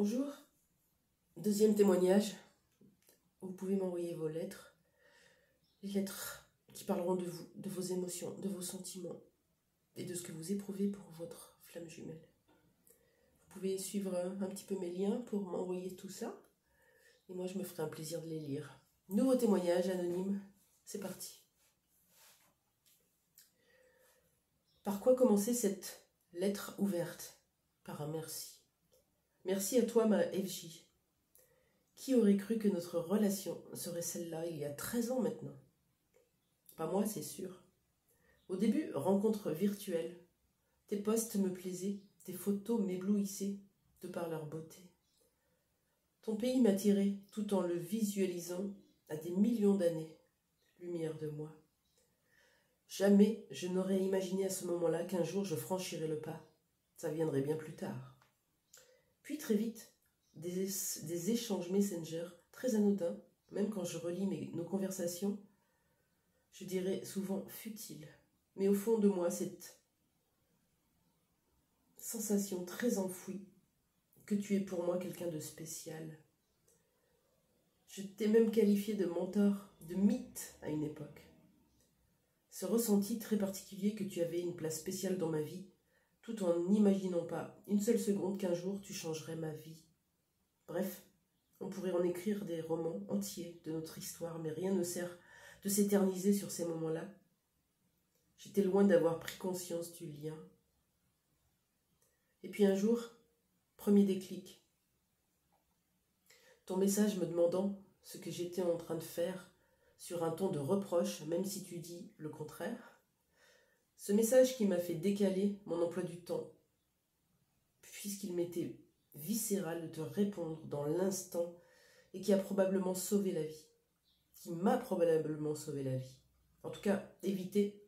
Bonjour, deuxième témoignage. Vous pouvez m'envoyer vos lettres, les lettres qui parleront de vous, de vos émotions, de vos sentiments et de ce que vous éprouvez pour votre flamme jumelle. Vous pouvez suivre un petit peu mes liens pour m'envoyer tout ça et moi je me ferai un plaisir de les lire. Nouveau témoignage anonyme, c'est parti. Par quoi commencer cette lettre ouverte? Par un merci. Merci à toi, ma FJ. Qui aurait cru que notre relation serait celle-là il y a 13 ans maintenant? Pas moi, c'est sûr. Au début, rencontre virtuelle. Tes posts me plaisaient, tes photos m'éblouissaient de par leur beauté. Ton pays m'attirait tout en le visualisant à des millions d'années, lumière de moi. Jamais je n'aurais imaginé à ce moment-là qu'un jour je franchirais le pas. Ça viendrait bien plus tard. Puis très vite, des échanges Messenger très anodins, même quand je relis nos conversations, je dirais souvent futiles. Mais au fond de moi, cette sensation très enfouie que tu es pour moi quelqu'un de spécial. Je t'ai même qualifié de mentor, de mythe à une époque. Ce ressenti très particulier que tu avais une place spéciale dans ma vie, tout en n'imaginant pas une seule seconde qu'un jour tu changerais ma vie. Bref, on pourrait en écrire des romans entiers de notre histoire, mais rien ne sert de s'éterniser sur ces moments-là. J'étais loin d'avoir pris conscience du lien. Et puis un jour, premier déclic. Ton message me demandant ce que j'étais en train de faire sur un ton de reproche, même si tu dis le contraire. Ce message qui m'a fait décaler mon emploi du temps, puisqu'il m'était viscéral de te répondre dans l'instant et qui a probablement sauvé la vie. Qui m'a probablement sauvé la vie. En tout cas, éviter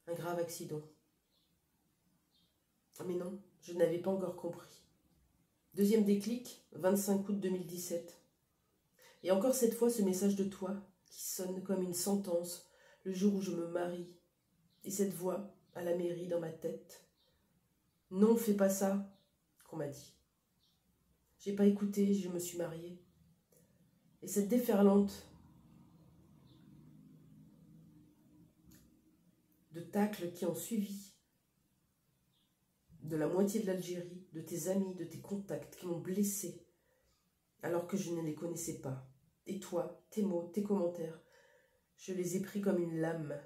un grave accident. Mais non, je n'avais pas encore compris. Deuxième déclic, 25 août 2017. Et encore cette fois, ce message de toi qui sonne comme une sentence le jour où je me marie. Et cette voix à la mairie dans ma tête. Non, fais pas ça, qu'on m'a dit. J'ai pas écouté, je me suis mariée. Et cette déferlante de tacles qui ont suivi, de la moitié de l'Algérie, de tes amis, de tes contacts qui m'ont blessée alors que je ne les connaissais pas. Et toi, tes mots, tes commentaires, je les ai pris comme une lame.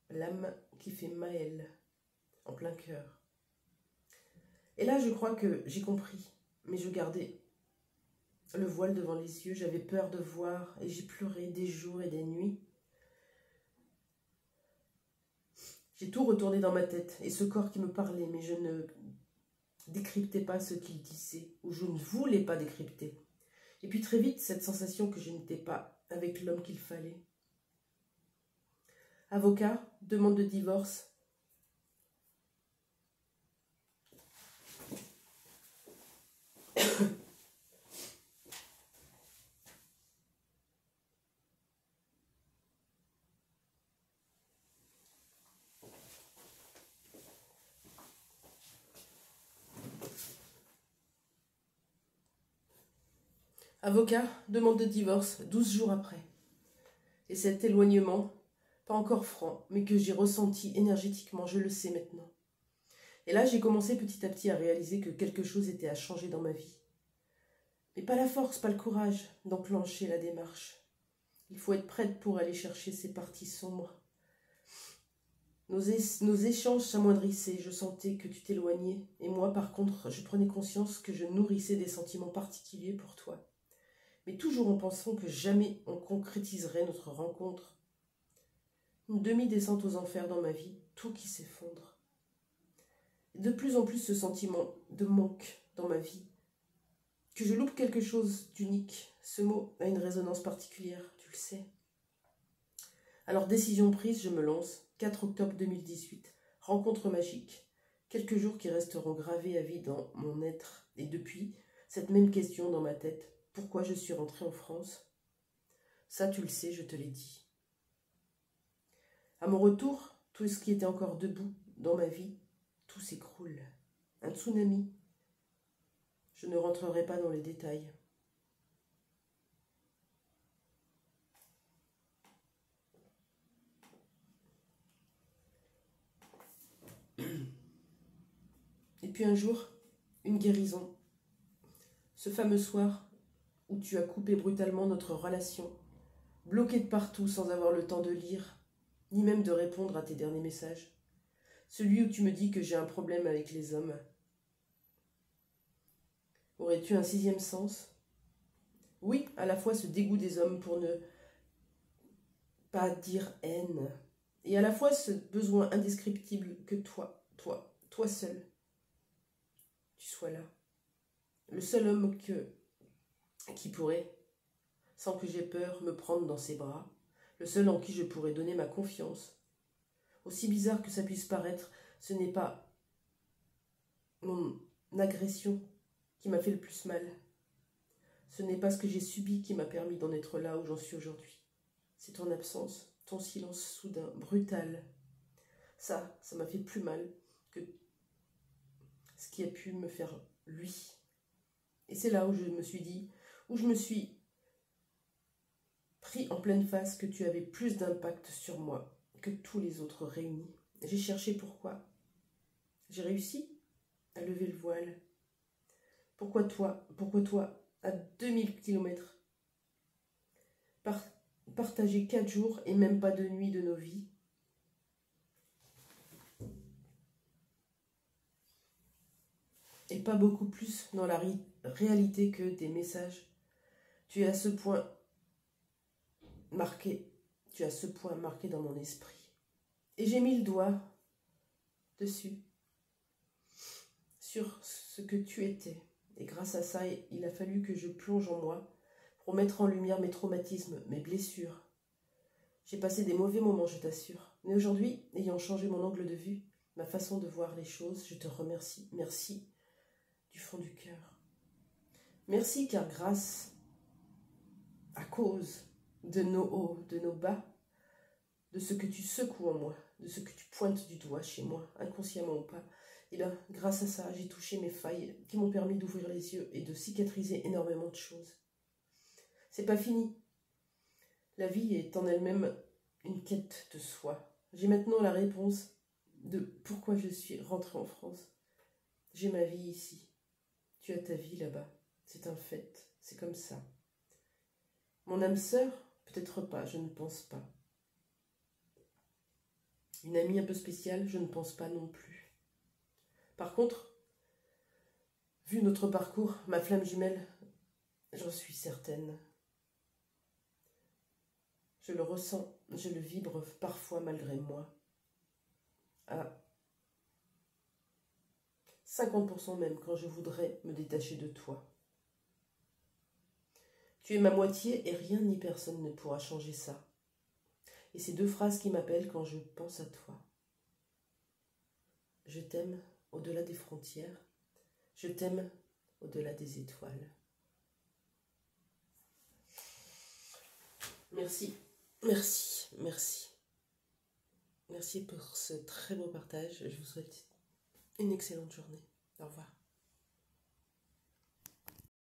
Lame qui fait Maël en plein cœur. Et là, je crois que j'ai compris, mais je gardais le voile devant les yeux, j'avais peur de voir et j'ai pleuré des jours et des nuits. J'ai tout retourné dans ma tête et ce corps qui me parlait, mais je ne décryptais pas ce qu'il disait, ou je ne voulais pas décrypter. Et puis très vite, cette sensation que je n'étais pas avec l'homme qu'il fallait. Avocat, demande de divorce. Avocat, demande de divorce, 12 jours après. Et cet éloignement, pas encore franc, mais que j'ai ressenti énergétiquement, je le sais maintenant. Et là, j'ai commencé petit à petit à réaliser que quelque chose était à changer dans ma vie. Mais pas la force, pas le courage d'enclencher la démarche. Il faut être prête pour aller chercher ces parties sombres. Nos échanges s'amoindrissaient, je sentais que tu t'éloignais. Et moi, par contre, je prenais conscience que je nourrissais des sentiments particuliers pour toi. Mais toujours en pensant que jamais on concrétiserait notre rencontre. Une demi-descente aux enfers dans ma vie, tout qui s'effondre. De plus en plus ce sentiment de manque dans ma vie, que je loupe quelque chose d'unique. Ce mot a une résonance particulière, tu le sais. Alors décision prise, je me lance, 4 octobre 2018, rencontre magique. Quelques jours qui resteront gravés à vie dans mon être. Et depuis, cette même question dans ma tête. Pourquoi je suis rentrée en France? Ça, tu le sais, je te l'ai dit. À mon retour, tout ce qui était encore debout dans ma vie, tout s'écroule. un tsunami. Je ne rentrerai pas dans les détails. Et puis un jour, une guérison. Ce fameux soir où tu as coupé brutalement notre relation, bloqué de partout sans avoir le temps de lire, ni même de répondre à tes derniers messages. Celui où tu me dis que j'ai un problème avec les hommes. Aurais-tu un sixième sens? Oui, à la fois ce dégoût des hommes pour ne pas dire haine, et à la fois ce besoin indescriptible que toi seul, tu sois là. Le seul homme qui pourrait, sans que j'aie peur, me prendre dans ses bras, le seul en qui je pourrais donner ma confiance. Aussi bizarre que ça puisse paraître, ce n'est pas mon agression qui m'a fait le plus mal. Ce n'est pas ce que j'ai subi qui m'a permis d'en être là où j'en suis aujourd'hui. C'est ton absence, ton silence soudain, brutal. Ça m'a fait plus mal que ce qui a pu me faire lui. Et c'est là où je me suis dit, où je me suis pris en pleine face que tu avais plus d'impact sur moi que tous les autres réunis. J'ai cherché pourquoi. J'ai réussi à lever le voile. Pourquoi toi, à 2000 km, partager 4 jours et même pas de nuit de nos vies? Et pas beaucoup plus dans la réalité que des messages. Tu es à ce point marqué dans mon esprit. Et j'ai mis le doigt dessus, sur ce que tu étais. Et grâce à ça, il a fallu que je plonge en moi pour mettre en lumière mes traumatismes, mes blessures. J'ai passé des mauvais moments, je t'assure. Mais aujourd'hui, ayant changé mon angle de vue, ma façon de voir les choses, je te remercie. Merci du fond du cœur. Merci car à cause de nos hauts, de nos bas, de ce que tu secoues en moi, de ce que tu pointes du doigt chez moi, inconsciemment ou pas, et bien, grâce à ça, j'ai touché mes failles qui m'ont permis d'ouvrir les yeux et de cicatriser énormément de choses. C'est pas fini. La vie est en elle-même une quête de soi. J'ai maintenant la réponse de pourquoi je suis rentrée en France. J'ai ma vie ici. Tu as ta vie là-bas. C'est un fait. C'est comme ça. Mon âme sœur, peut-être pas, je ne pense pas. Une amie un peu spéciale, je ne pense pas non plus. Par contre, vu notre parcours, ma flamme jumelle, j'en suis certaine. Je le ressens, je le vibre parfois malgré moi. À 50% même quand je voudrais me détacher de toi. Tu es ma moitié et rien ni personne ne pourra changer ça. Et ces deux phrases qui m'appellent quand je pense à toi. Je t'aime au-delà des frontières. Je t'aime au-delà des étoiles. Merci, merci, merci. Merci pour ce très beau partage. Je vous souhaite une excellente journée. Au revoir.